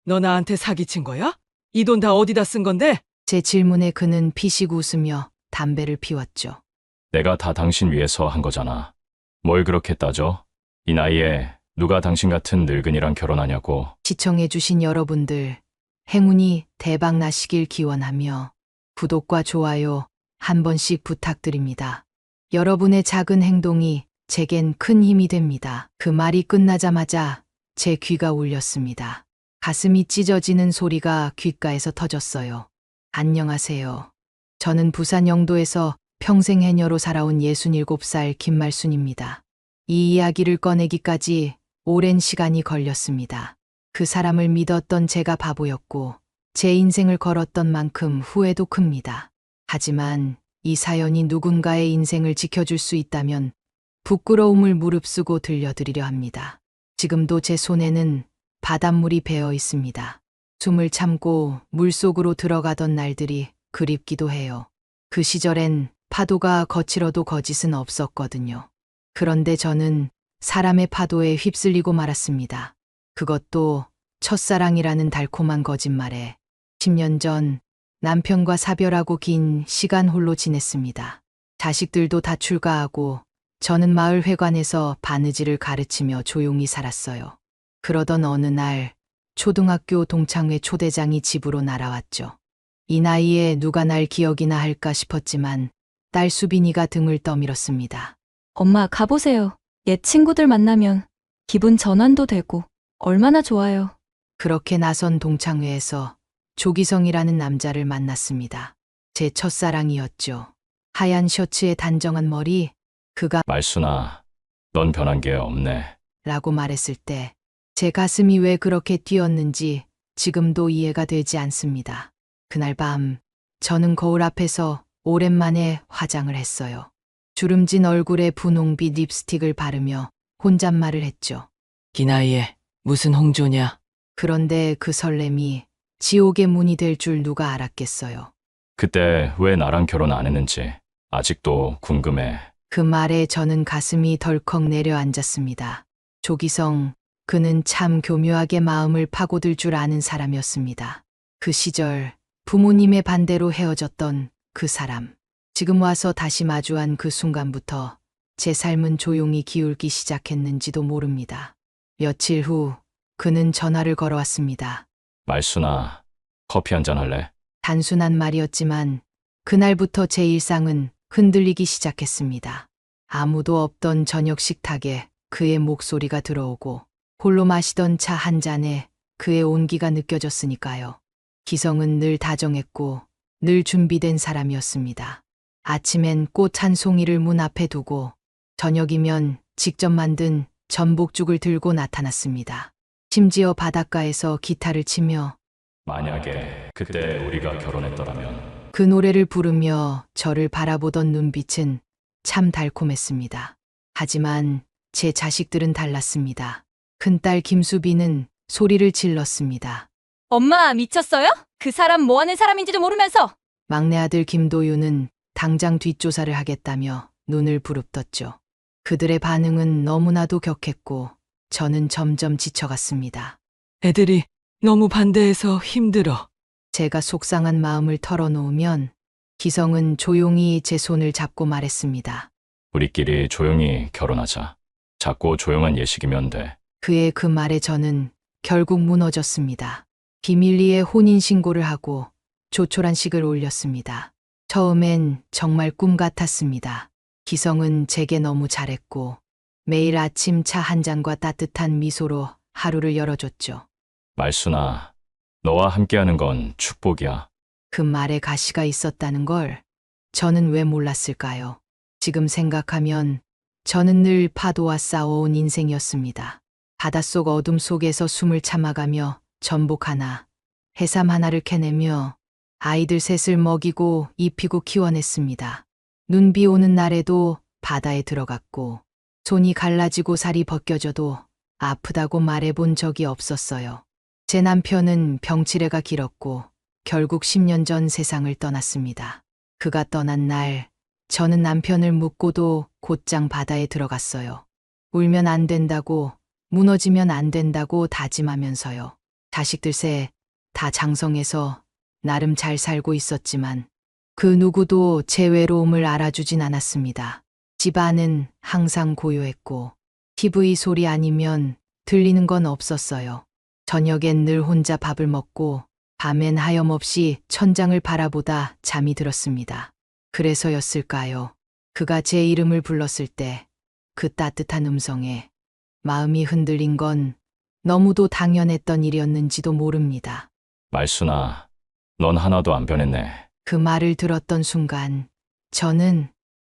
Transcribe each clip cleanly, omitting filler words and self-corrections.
너 나한테 사기친 거야? 이 돈 다 어디다 쓴 건데? 제 질문에 그는 피식 웃으며 담배를 피웠죠. 내가 다 당신 위해서 한 거잖아. 뭘 그렇게 따져? 이 나이에 누가 당신 같은 늙은이랑 결혼하냐고. 시청해주신 여러분들, 행운이 대박 나시길 기원하며 구독과 좋아요 한 번씩 부탁드립니다. 여러분의 작은 행동이 제겐 큰 힘이 됩니다. 그 말이 끝나자마자 제 귀가 울렸습니다. 가슴이 찢어지는 소리가 귓가에서 터졌어요. 안녕하세요. 저는 부산 영도에서 평생 해녀로 살아온 67살 김말순입니다. 이 이야기를 꺼내기까지 오랜 시간이 걸렸습니다. 그 사람을 믿었던 제가 바보였고 제 인생을 걸었던 만큼 후회도 큽니다. 하지만 이 사연이 누군가의 인생을 지켜줄 수 있다면 부끄러움을 무릅쓰고 들려드리려 합니다. 지금도 제 손에는 바닷물이 배어 있습니다. 숨을 참고 물속으로 들어가던 날들이 그립기도 해요. 그 시절엔 파도가 거칠어도 거짓은 없었거든요. 그런데 저는 사람의 파도에 휩쓸리고 말았습니다. 그것도 첫사랑이라는 달콤한 거짓말에 10년 전 남편과 사별하고 긴 시간 홀로 지냈습니다. 자식들도 다 출가하고 저는 마을 회관에서 바느질을 가르치며 조용히 살았어요. 그러던 어느 날 초등학교 동창회 초대장이 집으로 날아왔죠. 이 나이에 누가 날 기억이나 할까 싶었지만 딸 수빈이가 등을 떠밀었습니다. 엄마, 가보세요. 옛 친구들 만나면 기분 전환도 되고 얼마나 좋아요. 그렇게 나선 동창회에서 조기성이라는 남자를 만났습니다. 제 첫사랑이었죠. 하얀 셔츠에 단정한 머리, 그가 말순아, 넌 변한 게 없네. 라고 말했을 때 제 가슴이 왜 그렇게 뛰었는지 지금도 이해가 되지 않습니다. 그날 밤 저는 거울 앞에서 오랜만에 화장을 했어요. 주름진 얼굴에 분홍빛 립스틱을 바르며 혼잣말을 했죠. 이 나이에 무슨 홍조냐? 그런데 그 설렘이 지옥의 문이 될 줄 누가 알았겠어요. 그때 왜 나랑 결혼 안 했는지 아직도 궁금해. 그 말에 저는 가슴이 덜컥 내려앉았습니다. 조기성, 그는 참 교묘하게 마음을 파고들 줄 아는 사람이었습니다. 그 시절 부모님의 반대로 헤어졌던 그 사람. 지금 와서 다시 마주한 그 순간부터 제 삶은 조용히 기울기 시작했는지도 모릅니다. 며칠 후 그는 전화를 걸어왔습니다. 말순아, 커피 한잔 할래? 단순한 말이었지만 그날부터 제 일상은 흔들리기 시작했습니다. 아무도 없던 저녁 식탁에 그의 목소리가 들어오고 홀로 마시던 차 한 잔에 그의 온기가 느껴졌으니까요. 기성은 늘 다정했고 늘 준비된 사람이었습니다. 아침엔 꽃 한 송이를 문 앞에 두고 저녁이면 직접 만든 전복죽을 들고 나타났습니다. 심지어 바닷가에서 기타를 치며 만약에 그때 우리가 결혼했더라면. 그 노래를 부르며 저를 바라보던 눈빛은 참 달콤했습니다. 하지만 제 자식들은 달랐습니다. 큰딸 김수빈은 소리를 질렀습니다. 엄마, 미쳤어요? 그 사람 뭐 하는 사람인지도 모르면서! 막내 아들 김도윤은 당장 뒷조사를 하겠다며 눈을 부릅떴죠. 그들의 반응은 너무나도 격했고 저는 점점 지쳐갔습니다. 애들이 너무 반대해서 힘들어. 제가 속상한 마음을 털어놓으면 기성은 조용히 제 손을 잡고 말했습니다. 우리끼리 조용히 결혼하자. 작고 조용한 예식이면 돼. 그의 그 말에 저는 결국 무너졌습니다. 비밀리에 혼인신고를 하고 조촐한식을 올렸습니다. 처음엔 정말 꿈 같았습니다. 기성은 제게 너무 잘했고 매일 아침 차 한 잔과 따뜻한 미소로 하루를 열어줬죠. 말순아, 너와 함께하는 건 축복이야. 그 말에 가시가 있었다는 걸 저는 왜 몰랐을까요? 지금 생각하면 저는 늘 파도와 싸워온 인생이었습니다. 바닷속 어둠 속에서 숨을 참아가며 전복 하나, 해삼 하나를 캐내며 아이들 셋을 먹이고 입히고 키워냈습니다. 눈비 오는 날에도 바다에 들어갔고 손이 갈라지고 살이 벗겨져도 아프다고 말해본 적이 없었어요. 제 남편은 병치레가 길었고 결국 10년 전 세상을 떠났습니다. 그가 떠난 날 저는 남편을 묻고도 곧장 바다에 들어갔어요. 울면 안 된다고, 무너지면 안 된다고 다짐하면서요. 자식들 셋 다 장성해서 나름 잘 살고 있었지만 그 누구도 제 외로움을 알아주진 않았습니다. 집안은 항상 고요했고 TV 소리 아니면 들리는 건 없었어요. 저녁엔 늘 혼자 밥을 먹고 밤엔 하염없이 천장을 바라보다 잠이 들었습니다. 그래서였을까요? 그가 제 이름을 불렀을 때 그 따뜻한 음성에 마음이 흔들린 건 너무도 당연했던 일이었는지도 모릅니다. 말순아, 넌 하나도 안 변했네. 그 말을 들었던 순간 저는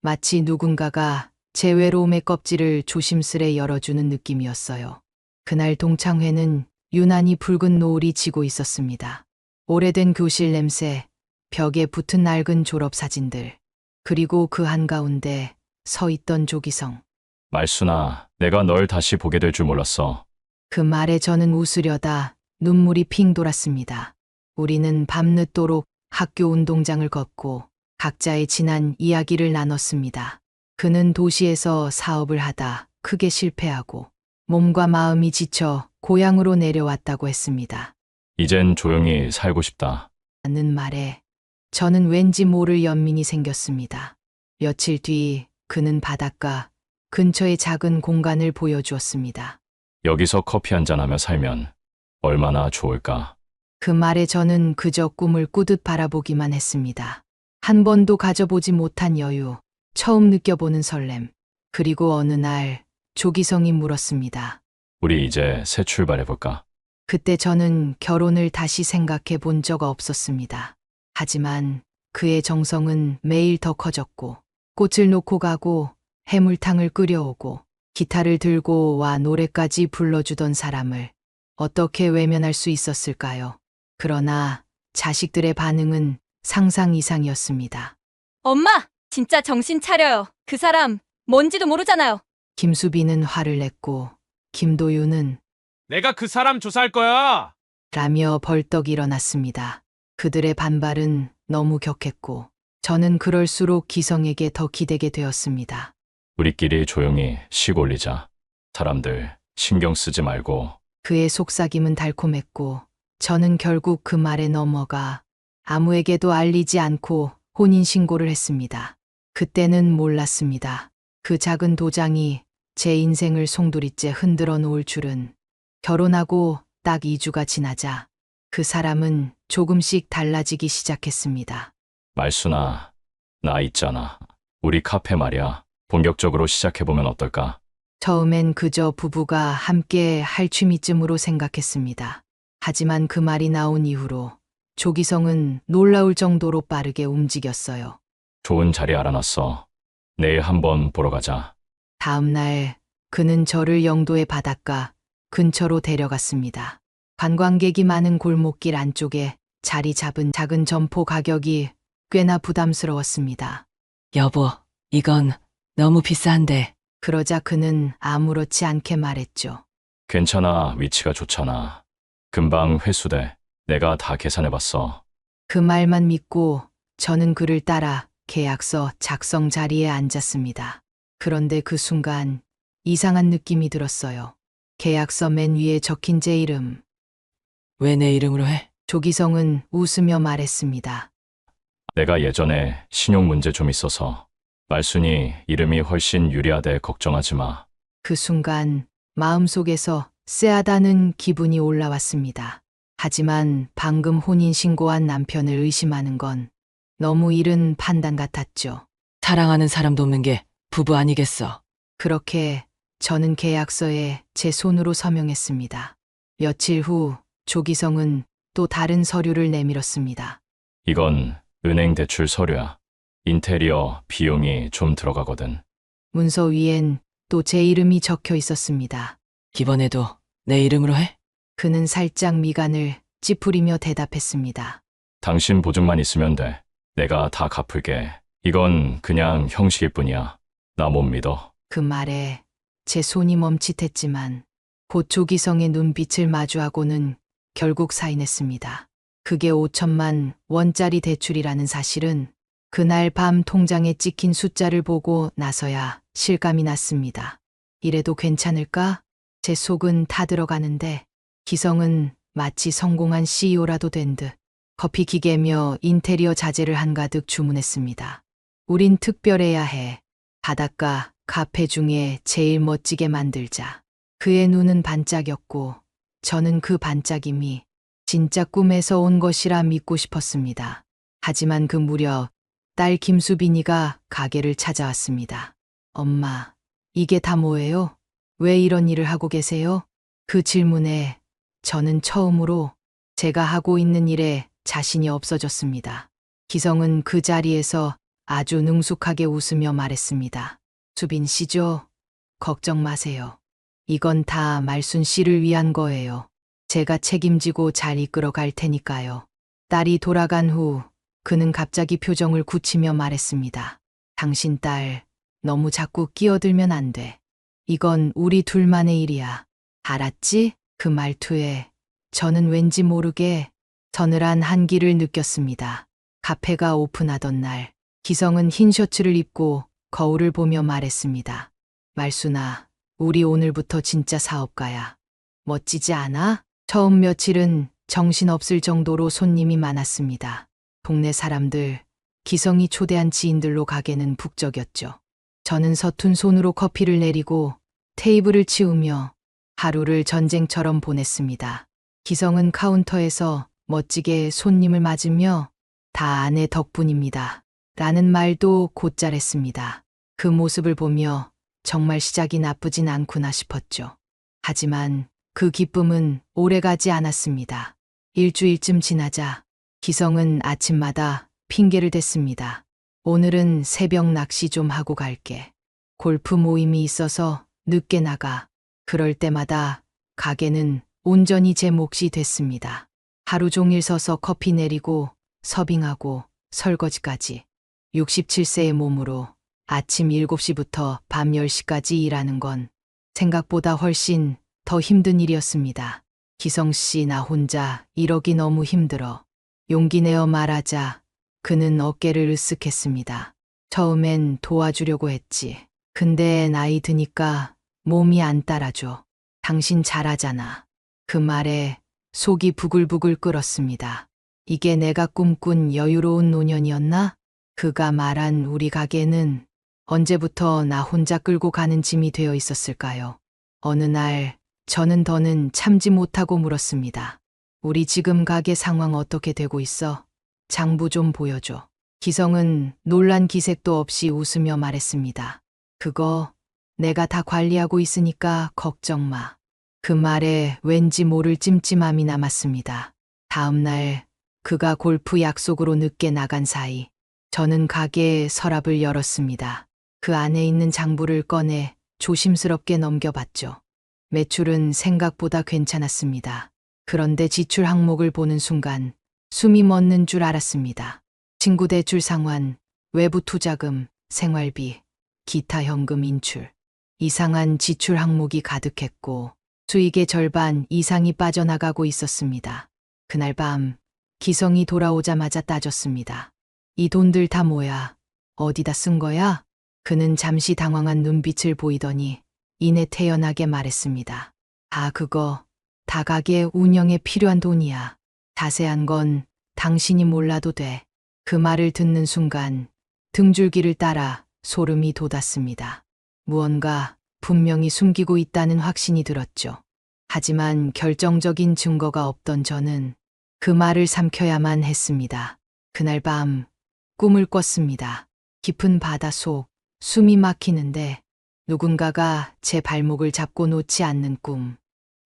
마치 누군가가 제 외로움의 껍질을 조심스레 열어주는 느낌이었어요. 그날 동창회는 유난히 붉은 노을이 지고 있었습니다. 오래된 교실 냄새, 벽에 붙은 낡은 졸업 사진들, 그리고 그 한가운데 서 있던 조기성. 말순아, 내가 널 다시 보게 될 줄 몰랐어. 그 말에 저는 웃으려다 눈물이 핑 돌았습니다. 우리는 밤늦도록 학교 운동장을 걷고 각자의 지난 이야기를 나눴습니다. 그는 도시에서 사업을 하다 크게 실패하고 몸과 마음이 지쳐 고향으로 내려왔다고 했습니다. 이젠 조용히 살고 싶다. 라는 말에 저는 왠지 모를 연민이 생겼습니다. 며칠 뒤 그는 바닷가 근처의 작은 공간을 보여주었습니다. 여기서 커피 한잔하며 살면 얼마나 좋을까. 그 말에 저는 그저 꿈을 꾸듯 바라보기만 했습니다. 한 번도 가져보지 못한 여유, 처음 느껴보는 설렘, 그리고 어느 날 조기성이 물었습니다. 우리 이제 새 출발해볼까? 그때 저는 결혼을 다시 생각해 본 적 없었습니다. 하지만 그의 정성은 매일 더 커졌고 꽃을 놓고 가고 해물탕을 끓여오고 기타를 들고 와 노래까지 불러주던 사람을 어떻게 외면할 수 있었을까요? 그러나 자식들의 반응은 상상 이상이었습니다. 엄마! 진짜 정신 차려요. 그 사람 뭔지도 모르잖아요. 김수빈은 화를 냈고 김도윤은 내가 그 사람 조사할 거야. 라며 벌떡 일어났습니다. 그들의 반발은 너무 격했고 저는 그럴수록 기성에게 더 기대게 되었습니다. 우리끼리 조용히 쉬고 올리자. 사람들 신경 쓰지 말고. 그의 속삭임은 달콤했고 저는 결국 그 말에 넘어가 아무에게도 알리지 않고 혼인신고를 했습니다. 그때는 몰랐습니다. 그 작은 도장이 제 인생을 송두리째 흔들어 놓을 줄은. 결혼하고 딱 2주가 지나자 그 사람은 조금씩 달라지기 시작했습니다. 말순아, 나 있잖아. 우리 카페 말이야. 본격적으로 시작해보면 어떨까? 처음엔 그저 부부가 함께 할 취미쯤으로 생각했습니다. 하지만 그 말이 나온 이후로 조기성은 놀라울 정도로 빠르게 움직였어요. 좋은 자리 알아놨어. 내일 한번 보러 가자. 다음 날 그는 저를 영도의 바닷가 근처로 데려갔습니다. 관광객이 많은 골목길 안쪽에 자리 잡은 작은 점포. 가격이 꽤나 부담스러웠습니다. 여보, 이건 너무 비싼데. 그러자 그는 아무렇지 않게 말했죠. 괜찮아, 위치가 좋잖아. 금방 회수돼. 내가 다 계산해봤어. 그 말만 믿고 저는 그를 따라 계약서 작성 자리에 앉았습니다. 그런데 그 순간 이상한 느낌이 들었어요. 계약서 맨 위에 적힌 제 이름. 왜 내 이름으로 해? 조기성은 웃으며 말했습니다. 내가 예전에 신용 문제 좀 있어서. 말순이 이름이 훨씬 유리하대. 걱정하지 마. 그 순간 마음속에서 쎄하다는 기분이 올라왔습니다. 하지만 방금 혼인신고한 남편을 의심하는 건 너무 이른 판단 같았죠. 사랑하는 사람도 없는 게 부부 아니겠어. 그렇게 저는 계약서에 제 손으로 서명했습니다. 며칠 후 조기성은 또 다른 서류를 내밀었습니다. 이건 은행 대출 서류야. 인테리어 비용이 좀 들어가거든. 문서 위엔 또 제 이름이 적혀 있었습니다. 이번에도 내 이름으로 해? 그는 살짝 미간을 찌푸리며 대답했습니다. 당신 보증만 있으면 돼. 내가 다 갚을게. 이건 그냥 형식일 뿐이야. 나 못 믿어. 그 말에 제 손이 멈칫했지만 곧 조기성의 눈빛을 마주하고는 결국 사인했습니다. 그게 5천만 원짜리 대출이라는 사실은 그날 밤 통장에 찍힌 숫자를 보고 나서야 실감이 났습니다. 이래도 괜찮을까? 제 속은 타들어가는데 기성은 마치 성공한 CEO라도 된 듯 커피 기계며 인테리어 자재를 한가득 주문했습니다. 우린 특별해야 해. 바닷가 카페 중에 제일 멋지게 만들자. 그의 눈은 반짝였고 저는 그 반짝임이 진짜 꿈에서 온 것이라 믿고 싶었습니다. 하지만 그 무렵 딸 김수빈이가 가게를 찾아왔습니다. 엄마, 이게 다 뭐예요? 왜 이런 일을 하고 계세요? 그 질문에 저는 처음으로 제가 하고 있는 일에 자신이 없어졌습니다. 기성은 그 자리에서 아주 능숙하게 웃으며 말했습니다. 수빈 씨죠? 걱정 마세요. 이건 다 말순 씨를 위한 거예요. 제가 책임지고 잘 이끌어 갈 테니까요. 딸이 돌아간 후 그는 갑자기 표정을 굳히며 말했습니다. 당신 딸 너무 자꾸 끼어들면 안 돼. 이건 우리 둘만의 일이야. 알았지? 그 말투에 저는 왠지 모르게 서늘한 한기를 느꼈습니다. 카페가 오픈하던 날 기성은 흰 셔츠를 입고 거울을 보며 말했습니다. 말순아, 우리 오늘부터 진짜 사업가야. 멋지지 않아? 처음 며칠은 정신없을 정도로 손님이 많았습니다. 동네 사람들, 기성이 초대한 지인들로 가게는 북적였죠. 저는 서툰 손으로 커피를 내리고 테이블을 치우며 하루를 전쟁처럼 보냈습니다. 기성은 카운터에서 멋지게 손님을 맞으며 다 아내 덕분입니다. 라는 말도 곧잘 했습니다. 그 모습을 보며 정말 시작이 나쁘진 않구나 싶었죠. 하지만 그 기쁨은 오래가지 않았습니다. 일주일쯤 지나자 기성은 아침마다 핑계를 댔습니다. 오늘은 새벽 낚시 좀 하고 갈게. 골프 모임이 있어서 늦게 나가. 그럴 때마다 가게는 온전히 제 몫이 됐습니다. 하루 종일 서서 커피 내리고 서빙하고 설거지까지 67세의 몸으로 아침 7시부터 밤 10시까지 일하는 건 생각보다 훨씬 더 힘든 일이었습니다. 기성 씨, 나 혼자 이러기 너무 힘들어. 용기 내어 말하자 그는 어깨를 으쓱했습니다. 처음엔 도와주려고 했지. 근데 나이 드니까 몸이 안 따라줘. 당신 잘하잖아. 그 말에 속이 부글부글 끓었습니다. 이게 내가 꿈꾼 여유로운 노년이었나? 그가 말한 우리 가게는 언제부터 나 혼자 끌고 가는 짐이 되어 있었을까요? 어느 날 저는 더는 참지 못하고 물었습니다. 우리 지금 가게 상황 어떻게 되고 있어? 장부 좀 보여줘. 기성은 놀란 기색도 없이 웃으며 말했습니다. 그거 내가 다 관리하고 있으니까 걱정 마. 그 말에 왠지 모를 찜찜함이 남았습니다. 다음 날 그가 골프 약속으로 늦게 나간 사이 저는 가게의 서랍을 열었습니다. 그 안에 있는 장부를 꺼내 조심스럽게 넘겨봤죠. 매출은 생각보다 괜찮았습니다. 그런데 지출 항목을 보는 순간 숨이 멎는 줄 알았습니다. 친구 대출 상환, 외부 투자금, 생활비, 기타 현금 인출. 이상한 지출 항목이 가득했고 수익의 절반 이상이 빠져나가고 있었습니다. 그날 밤 기성이 돌아오자마자 따졌습니다. 이 돈들 다 뭐야? 어디다 쓴 거야? 그는 잠시 당황한 눈빛을 보이더니 이내 태연하게 말했습니다. 아, 그거 다 가게 운영에 필요한 돈이야. 자세한 건 당신이 몰라도 돼. 그 말을 듣는 순간 등줄기를 따라 소름이 돋았습니다. 무언가 분명히 숨기고 있다는 확신이 들었죠. 하지만 결정적인 증거가 없던 저는 그 말을 삼켜야만 했습니다. 그날 밤 꿈을 꿨습니다. 깊은 바닷속 숨이 막히는데 누군가가 제 발목을 잡고 놓지 않는 꿈.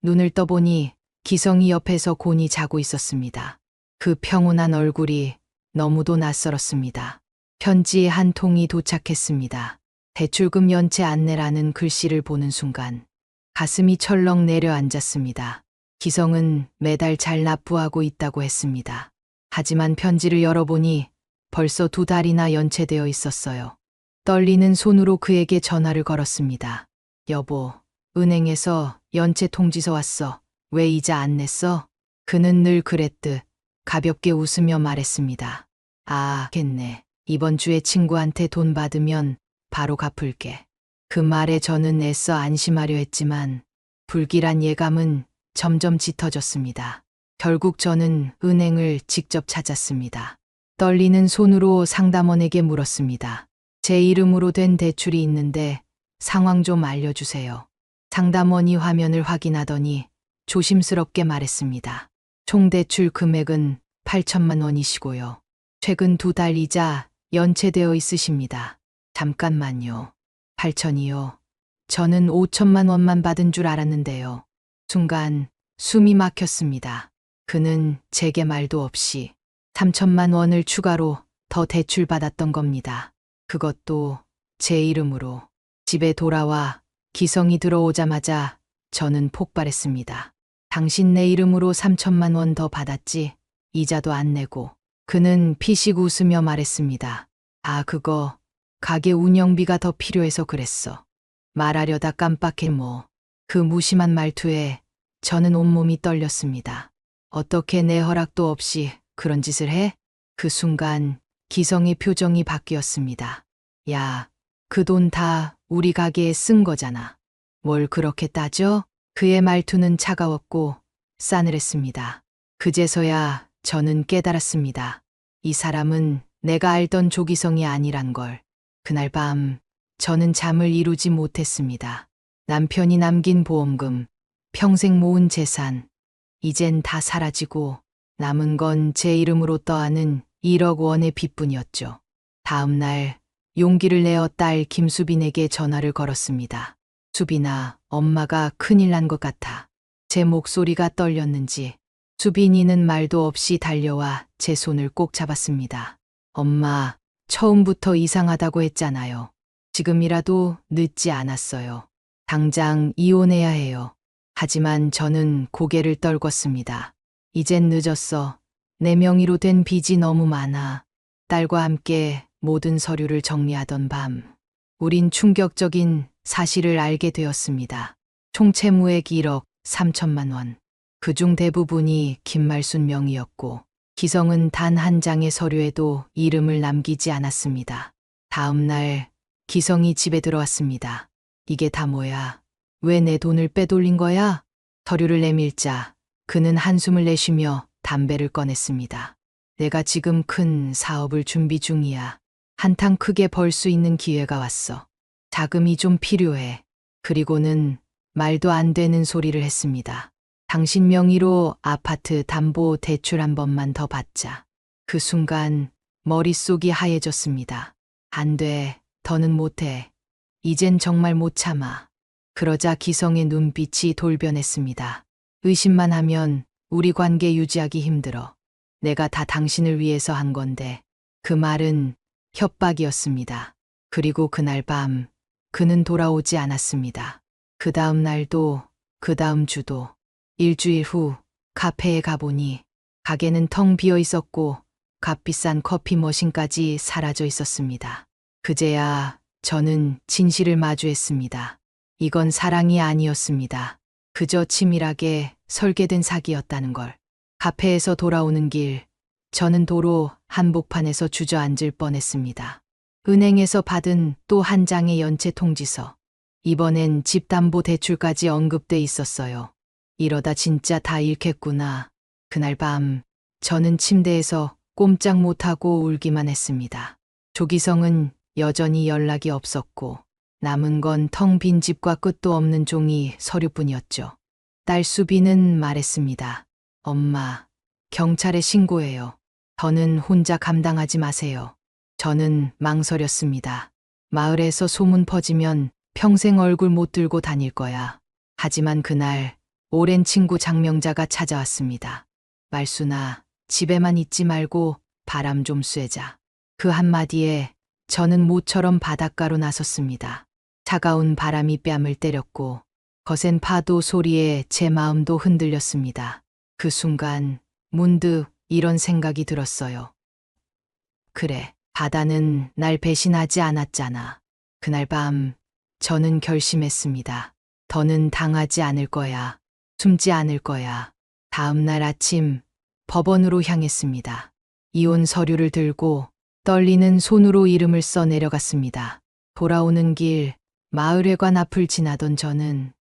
눈을 떠보니 기성이 옆에서 곤히 자고 있었습니다. 그 평온한 얼굴이 너무도 낯설었습니다. 편지 한 통이 도착했습니다. 대출금 연체 안내라는 글씨를 보는 순간 가슴이 철렁 내려앉았습니다. 기성은 매달 잘 납부하고 있다고 했습니다. 하지만 편지를 열어보니 벌써 2달이나 연체되어 있었어요. 떨리는 손으로 그에게 전화를 걸었습니다. 여보, 은행에서 연체 통지서 왔어. 왜 이자 안 냈어? 그는 늘 그랬듯 가볍게 웃으며 말했습니다. 아, 겠네. 이번 주에 친구한테 돈 받으면 바로 갚을게. 그 말에 저는 애써 안심하려 했지만 불길한 예감은 점점 짙어졌습니다. 결국 저는 은행을 직접 찾았습니다. 떨리는 손으로 상담원에게 물었습니다. 제 이름으로 된 대출이 있는데 상황 좀 알려주세요. 상담원이 화면을 확인하더니 조심스럽게 말했습니다. 총 대출 금액은 8천만 원이시고요. 최근 2달 이자 연체되어 있으십니다. 잠깐만요. 8천이요. 저는 5천만 원만 받은 줄 알았는데요. 순간 숨이 막혔습니다. 그는 제게 말도 없이 3천만 원을 추가로 더 대출받았던 겁니다. 그것도 제 이름으로. 집에 돌아와 기성이 들어오자마자 저는 폭발했습니다. 당신 내 이름으로 3천만 원 더 받았지? 이자도 안 내고. 그는 피식 웃으며 말했습니다. 아, 그거 가게 운영비가 더 필요해서 그랬어. 말하려다 깜빡해 뭐. 그 무심한 말투에 저는 온몸이 떨렸습니다. 어떻게 내 허락도 없이 그런 짓을 해? 그 순간 기성의 표정이 바뀌었습니다. 야, 그 돈 다 우리 가게에 쓴 거잖아. 뭘 그렇게 따져? 그의 말투는 차가웠고 싸늘했습니다. 그제서야 저는 깨달았습니다. 이 사람은 내가 알던 조기성이 아니란 걸. 그날 밤 저는 잠을 이루지 못했습니다. 남편이 남긴 보험금, 평생 모은 재산, 이젠 다 사라지고 남은 건 제 이름으로 떠안은 1억 원의 빚뿐이었죠. 다음 날 용기를 내어 딸 김수빈에게 전화를 걸었습니다. 수빈아, 엄마가 큰일 난 것 같아. 제 목소리가 떨렸는지 수빈이는 말도 없이 달려와 제 손을 꼭 잡았습니다. 엄마, 처음부터 이상하다고 했잖아요. 지금이라도 늦지 않았어요. 당장 이혼해야 해요. 하지만 저는 고개를 떨궜습니다. 이젠 늦었어. 내 명의로 된 빚이 너무 많아. 딸과 함께 모든 서류를 정리하던 밤, 우린 충격적인 사실을 알게 되었습니다. 총 채무액 1억 3천만 원. 그중 대부분이 김말순 명의였고 기성은 단 한 장의 서류에도 이름을 남기지 않았습니다. 다음 날 기성이 집에 들어왔습니다. 이게 다 뭐야? 왜 내 돈을 빼돌린 거야? 서류를 내밀자 그는 한숨을 내쉬며 담배를 꺼냈습니다. 내가 지금 큰 사업을 준비 중이야. 한탕 크게 벌 수 있는 기회가 왔어. 자금이 좀 필요해. 그리고는 말도 안 되는 소리를 했습니다. 당신 명의로 아파트 담보 대출 한 번만 더 받자. 그 순간 머릿속이 하얘졌습니다. 안 돼. 더는 못해. 이젠 정말 못 참아. 그러자 기성의 눈빛이 돌변했습니다. 의심만 하면 우리 관계 유지하기 힘들어. 내가 다 당신을 위해서 한 건데. 그 말은 협박이었습니다. 그리고 그날 밤 그는 돌아오지 않았습니다. 그 다음 날도 그 다음 주도. 일주일 후 카페에 가보니 가게는 텅 비어 있었고 값비싼 커피 머신까지 사라져 있었습니다. 그제야 저는 진실을 마주했습니다. 이건 사랑이 아니었습니다. 그저 치밀하게 설계된 사기였다는 걸. 카페에서 돌아오는 길, 저는 도로 한복판에서 주저앉을 뻔했습니다. 은행에서 받은 또 한 장의 연체 통지서. 이번엔 집담보대출까지 언급돼 있었어요. 이러다 진짜 다 잃겠구나. 그날 밤 저는 침대에서 꼼짝 못하고 울기만 했습니다. 조기성은 여전히 연락이 없었고 남은 건 텅 빈 집과 끝도 없는 종이 서류뿐이었죠. 딸 수비는 말했습니다. 엄마, 경찰에 신고해요. 더는 혼자 감당하지 마세요. 저는 망설였습니다. 마을에서 소문 퍼지면 평생 얼굴 못 들고 다닐 거야. 하지만 그날 오랜 친구 장명자가 찾아왔습니다. 말순아, 집에만 있지 말고 바람 좀 쐬자. 그 한마디에 저는 모처럼 바닷가로 나섰습니다. 차가운 바람이 뺨을 때렸고 거센 파도 소리에 제 마음도 흔들렸습니다. 그 순간 문득 이런 생각이 들었어요. 그래, 바다는 날 배신하지 않았잖아. 그날 밤 저는 결심했습니다. 더는 당하지 않을 거야. 숨지 않을 거야. 다음 날 아침 법원으로 향했습니다. 이혼 서류를 들고 떨리는 손으로 이름을 써 내려갔습니다. 돌아오는 길 마을회관 앞을 지나던 저는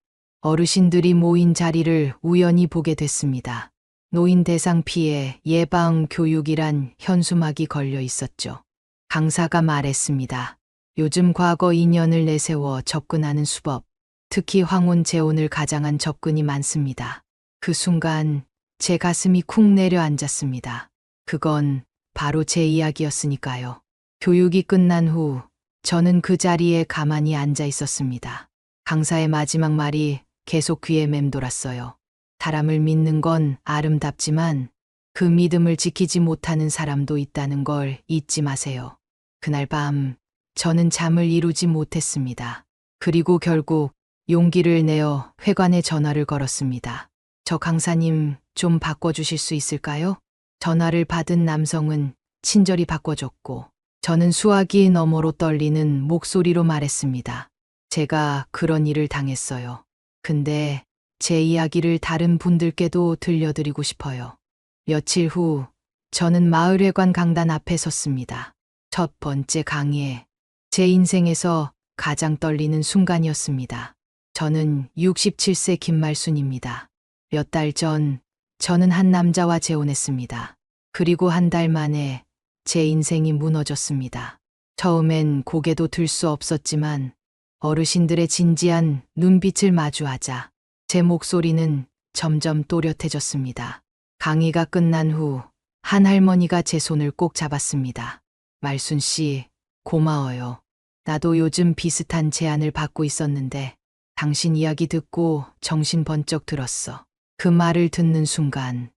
어르신들이 모인 자리를 우연히 보게 됐습니다. 노인 대상 피해 예방 교육이란 현수막이 걸려 있었죠. 강사가 말했습니다. 요즘 과거 인연을 내세워 접근하는 수법, 특히 황혼 재혼을 가장한 접근이 많습니다. 그 순간 제 가슴이 쿵 내려앉았습니다. 그건 바로 제 이야기였으니까요. 교육이 끝난 후 저는 그 자리에 가만히 앉아 있었습니다. 강사의 마지막 말이 계속 귀에 맴돌았어요. 사람을 믿는 건 아름답지만 그 믿음을 지키지 못하는 사람도 있다는 걸 잊지 마세요. 그날 밤 저는 잠을 이루지 못했습니다. 그리고 결국 용기를 내어 회관에 전화를 걸었습니다. 저 강사님 좀 바꿔주실 수 있을까요? 전화를 받은 남성은 친절히 바꿔줬고 저는 수화기 너머로 떨리는 목소리로 말했습니다. 제가 그런 일을 당했어요. 근데 제 이야기를 다른 분들께도 들려드리고 싶어요. 며칠 후 저는 마을회관 강단 앞에 섰습니다. 첫 번째 강의에 제 인생에서 가장 떨리는 순간이었습니다. 저는 67세 김말순입니다. 몇 달 전 저는 한 남자와 재혼했습니다. 그리고 한 달 만에 제 인생이 무너졌습니다. 처음엔 고개도 들 수 없었지만 어르신들의 진지한 눈빛을 마주하자 제 목소리는 점점 또렷해졌습니다. 강의가 끝난 후 한 할머니가 제 손을 꼭 잡았습니다. 말순 씨, 고마워요. 나도 요즘 비슷한 제안을 받고 있었는데 당신 이야기 듣고 정신 번쩍 들었어. 그 말을 듣는 순간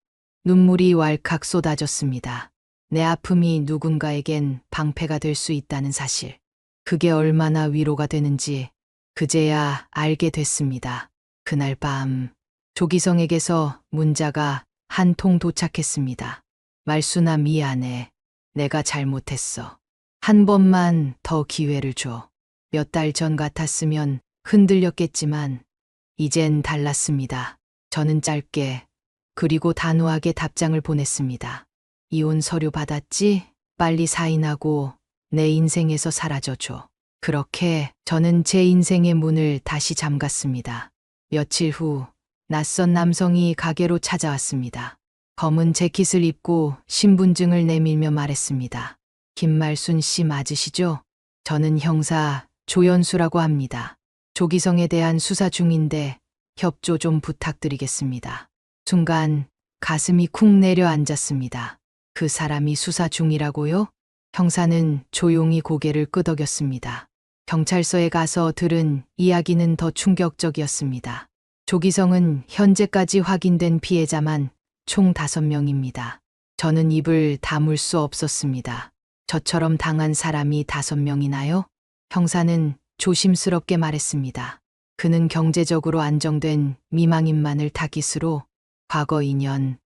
눈물이 왈칵 쏟아졌습니다. 내 아픔이 누군가에겐 방패가 될 수 있다는 사실. 그게 얼마나 위로가 되는지 그제야 알게 됐습니다. 그날 밤 조기성에게서 문자가 한 통 도착했습니다. 말순아 미안해. 내가 잘못했어. 한 번만 더 기회를 줘. 몇 달 전 같았으면 흔들렸겠지만 이젠 달랐습니다. 저는 짧게 그리고 단호하게 답장을 보냈습니다. 이혼 서류 받았지? 빨리 사인하고 내 인생에서 사라져줘. 그렇게 저는 제 인생의 문을 다시 잠갔습니다. 며칠 후 낯선 남성이 가게로 찾아왔습니다. 검은 재킷을 입고 신분증을 내밀며 말했습니다. 김말순 씨 맞으시죠? 저는 형사 조연수라고 합니다. 조기성에 대한 수사 중인데 협조 좀 부탁드리겠습니다. 순간 가슴이 쿵 내려앉았습니다. 그 사람이 수사 중이라고요? 형사는 조용히 고개를 끄덕였습니다. 경찰서에 가서 들은 이야기는 더 충격적이었습니다. 조기성은 현재까지 확인된 피해자만 총 5명입니다. 저는 입을 다물 수 없었습니다. 저처럼 당한 사람이 5명이나요? 형사는 조심스럽게 말했습니다. 그는 경제적으로 안정된 미망인만을 타깃으로 과거 인연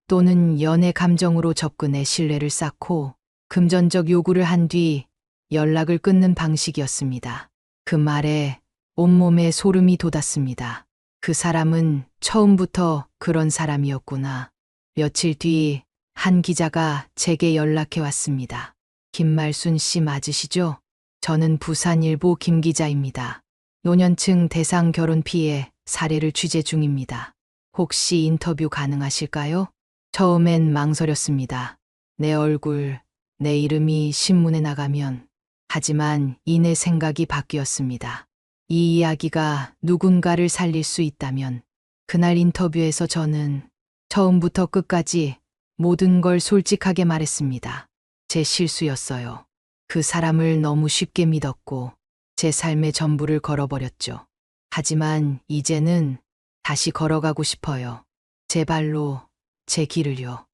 또는 연애 감정으로 접근해 신뢰를 쌓고 금전적 요구를 한 뒤 연락을 끊는 방식이었습니다. 그 말에 온몸에 소름이 돋았습니다. 그 사람은 처음부터 그런 사람이었구나. 며칠 뒤 한 기자가 제게 연락해 왔습니다. 김말순 씨 맞으시죠? 저는 부산일보 김 기자입니다. 노년층 대상 결혼 피해 사례를 취재 중입니다. 혹시 인터뷰 가능하실까요? 처음엔 망설였습니다. 내 얼굴, 내 이름이 신문에 나가면. 하지만 이내 생각이 바뀌었습니다. 이 이야기가 누군가를 살릴 수 있다면 그날 인터뷰에서 저는 처음부터 끝까지 모든 걸 솔직하게 말했습니다. 제 실수였어요. 그 사람을 너무 쉽게 믿었고 제 삶의 전부를 걸어버렸죠. 하지만 이제는 다시 걸어가고 싶어요. 제 발로, 제 길을요.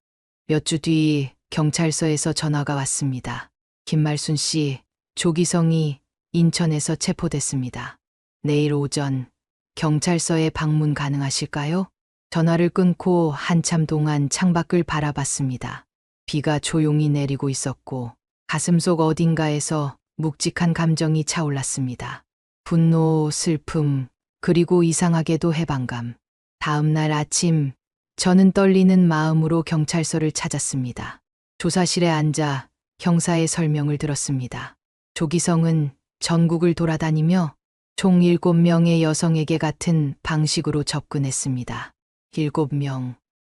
몇 주 뒤 경찰서에서 전화가 왔습니다. 김말순 씨, 조기성이 인천에서 체포됐습니다. 내일 오전 경찰서에 방문 가능하실까요? 전화를 끊고 한참 동안 창밖을 바라봤습니다. 비가 조용히 내리고 있었고 가슴속 어딘가에서 묵직한 감정이 차올랐습니다. 분노, 슬픔, 그리고 이상하게도 해방감. 다음 날 아침 저는 떨리는 마음으로 경찰서를 찾았습니다. 조사실에 앉아 형사의 설명을 들었습니다. 조기성은 전국을 돌아다니며 총 7명의 여성에게 같은 방식으로 접근했습니다. 7명.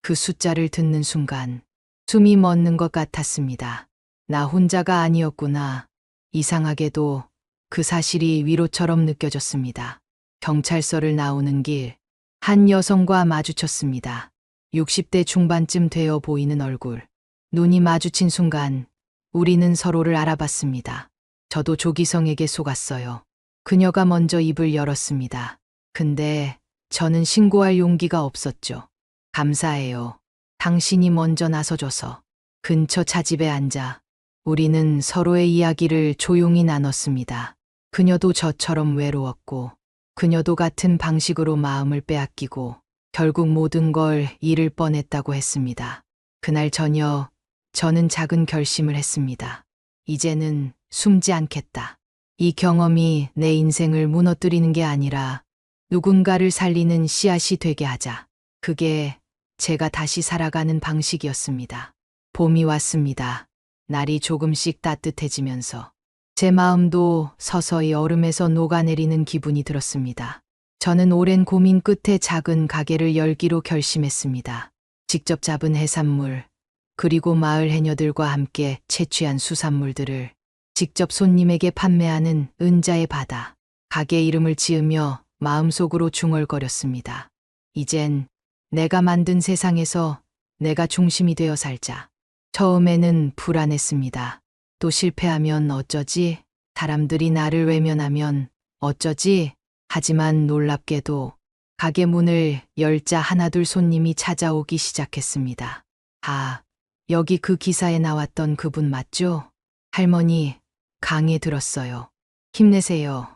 그 숫자를 듣는 순간 숨이 멎는 것 같았습니다. 나 혼자가 아니었구나. 이상하게도 그 사실이 위로처럼 느껴졌습니다. 경찰서를 나오는 길, 한 여성과 마주쳤습니다. 60대 중반쯤 되어 보이는 얼굴. 눈이 마주친 순간 우리는 서로를 알아봤습니다. 저도 조기성에게 속았어요. 그녀가 먼저 입을 열었습니다. 근데 저는 신고할 용기가 없었죠. 감사해요. 당신이 먼저 나서줘서. 근처 차집에 앉아 우리는 서로의 이야기를 조용히 나눴습니다. 그녀도 저처럼 외로웠고, 그녀도 같은 방식으로 마음을 빼앗기고, 결국 모든 걸 잃을 뻔했다고 했습니다. 그날 저녁, 저는 작은 결심을 했습니다. 이제는 숨지 않겠다. 이 경험이 내 인생을 무너뜨리는 게 아니라 누군가를 살리는 씨앗이 되게 하자. 그게 제가 다시 살아가는 방식이었습니다. 봄이 왔습니다. 날이 조금씩 따뜻해지면서 제 마음도 서서히 얼음에서 녹아내리는 기분이 들었습니다. 저는 오랜 고민 끝에 작은 가게를 열기로 결심했습니다. 직접 잡은 해산물, 그리고 마을 해녀들과 함께 채취한 수산물들을 직접 손님에게 판매하는 은자의 바다. 가게 이름을 지으며 마음속으로 중얼거렸습니다. 이젠 내가 만든 세상에서 내가 중심이 되어 살자. 처음에는 불안했습니다. 또 실패하면 어쩌지? 사람들이 나를 외면하면 어쩌지? 하지만 놀랍게도 가게 문을 열자 하나둘 손님이 찾아오기 시작했습니다. 아, 여기 그 기사에 나왔던 그분 맞죠? 할머니, 강에 들었어요. 힘내세요.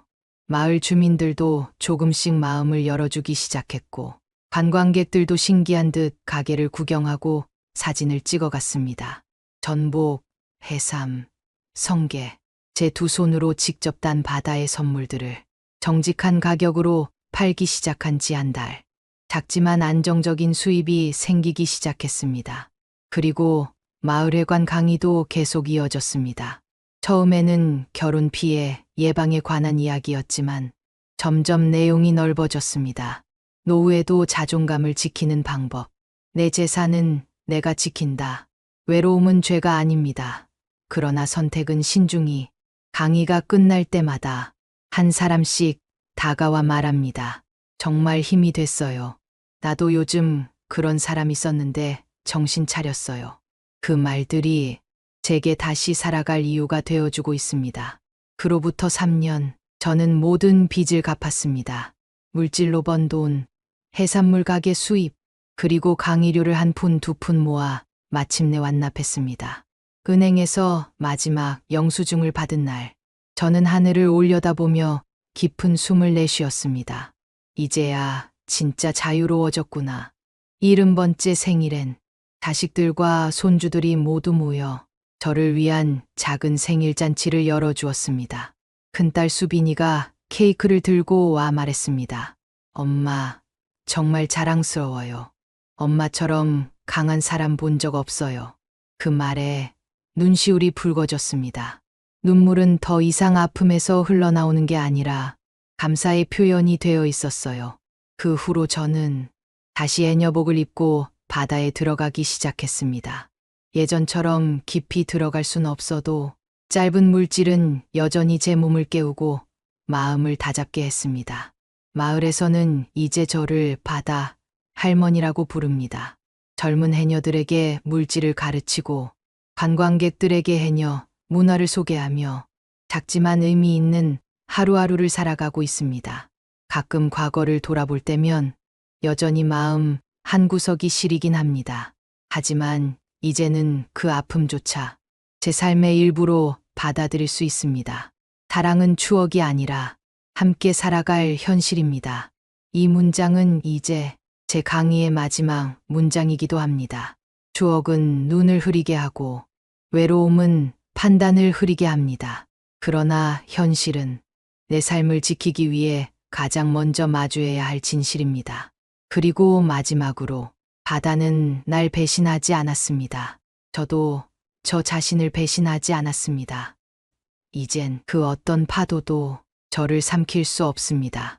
마을 주민들도 조금씩 마음을 열어주기 시작했고, 관광객들도 신기한 듯 가게를 구경하고 사진을 찍어갔습니다. 전복, 해삼, 성게, 제 두 손으로 직접 딴 바다의 선물들을 정직한 가격으로 팔기 시작한 지 한 달. 작지만 안정적인 수입이 생기기 시작했습니다. 그리고 마을회관 강의도 계속 이어졌습니다. 처음에는 결혼 피해 예방에 관한 이야기였지만 점점 내용이 넓어졌습니다. 노후에도 자존감을 지키는 방법. 내 재산은 내가 지킨다. 외로움은 죄가 아닙니다. 그러나 선택은 신중히. 강의가 끝날 때마다 한 사람씩 다가와 말합니다. 정말 힘이 됐어요. 나도 요즘 그런 사람 있었는데 정신 차렸어요. 그 말들이 제게 다시 살아갈 이유가 되어주고 있습니다. 그로부터 3년, 저는 모든 빚을 갚았습니다. 물질로 번 돈, 해산물 가게 수입, 그리고 강의료를 한 푼 두 푼 모아 마침내 완납했습니다. 은행에서 마지막 영수증을 받은 날, 저는 하늘을 올려다보며 깊은 숨을 내쉬었습니다. 이제야 진짜 자유로워졌구나. 70번째 생일엔 자식들과 손주들이 모두 모여 저를 위한 작은 생일잔치를 열어주었습니다. 큰딸 수빈이가 케이크를 들고 와 말했습니다. 엄마, 정말 자랑스러워요. 엄마처럼 강한 사람 본 적 없어요. 그 말에 눈시울이 붉어졌습니다. 눈물은 더 이상 아픔에서 흘러나오는 게 아니라 감사의 표현이 되어 있었어요. 그 후로 저는 다시 애녀복을 입고 바다에 들어가기 시작했습니다. 예전처럼 깊이 들어갈 순 없어도 짧은 물질은 여전히 제 몸을 깨우고 마음을 다잡게 했습니다. 마을에서는 이제 저를 바다 할머니라고 부릅니다. 젊은 해녀들에게 물질을 가르치고 관광객들에게 해녀 문화를 소개하며 작지만 의미 있는 하루하루를 살아가고 있습니다. 가끔 과거를 돌아볼 때면 여전히 마음 한구석이 시리긴 합니다. 하지만 이제는 그 아픔조차 제 삶의 일부로 받아들일 수 있습니다. 사랑은 추억이 아니라 함께 살아갈 현실입니다. 이 문장은 이제 제 강의의 마지막 문장이기도 합니다. 추억은 눈을 흐리게 하고 외로움은 판단을 흐리게 합니다. 그러나 현실은 내 삶을 지키기 위해 가장 먼저 마주해야 할 진실입니다. 그리고 마지막으로 바다는 날 배신하지 않았습니다. 저도 저 자신을 배신하지 않았습니다. 이젠 그 어떤 파도도 저를 삼킬 수 없습니다.